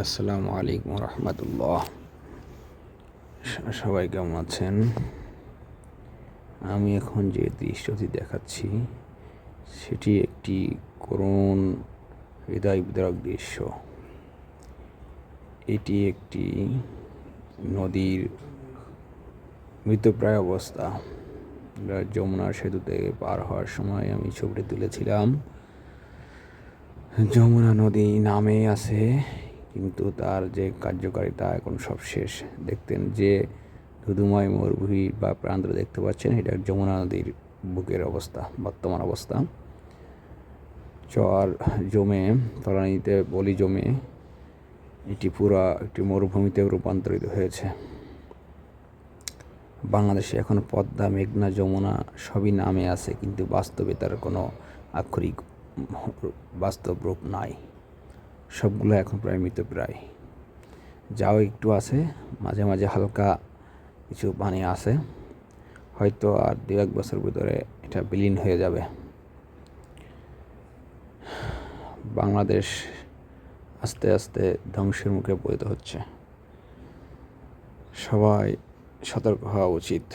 আসসালামু আলাইকুম রহমতুল্লাহ। সবাই কেমন আছেন? আমি এখন যে দৃশ্যটি দেখাচ্ছি সেটি একটি করুণ হৃদয় বিদারক দৃশ্য। এটি একটি নদীর মৃতপ্রায় অবস্থা। যমুনার সেতুতে পার হওয়ার সময় আমি ছবিটি তুলেছিলাম। যমুনা নদী নামে আছে, কিন্তু তার যে কার্যকারিতা এখন সব শেষ। দেখতেন যে ধুধুময় মরুভূমি বা প্রান্ত দেখতে পাচ্ছেন, এটা যমুনা নদীর বুকের অবস্থা, বর্তমান অবস্থা। চর জমে, তলানিতে বলি জমে এটি পুরা একটি মরুভূমিতে রূপান্তরিত হয়েছে। বাংলাদেশে এখন পদ্মা, মেঘনা, যমুনা সবই নামে আছে, কিন্তু বাস্তবে তার কোনো আক্ষরিক বাস্তব রূপ নাই। সবগুলো এখন প্রায় মৃতপ্রায়। যাও একটু আছে, মাঝে মাঝে হালকা কিছু পানি আছে, হয়তো আর 2-1 বছর ভিতরে এটা বিলীন হয়ে যাবে। বাংলাদেশ আস্তে আস্তে ধ্বংসের মুখে পতিত হচ্ছে। সবাই সতর্ক হওয়া উচিত।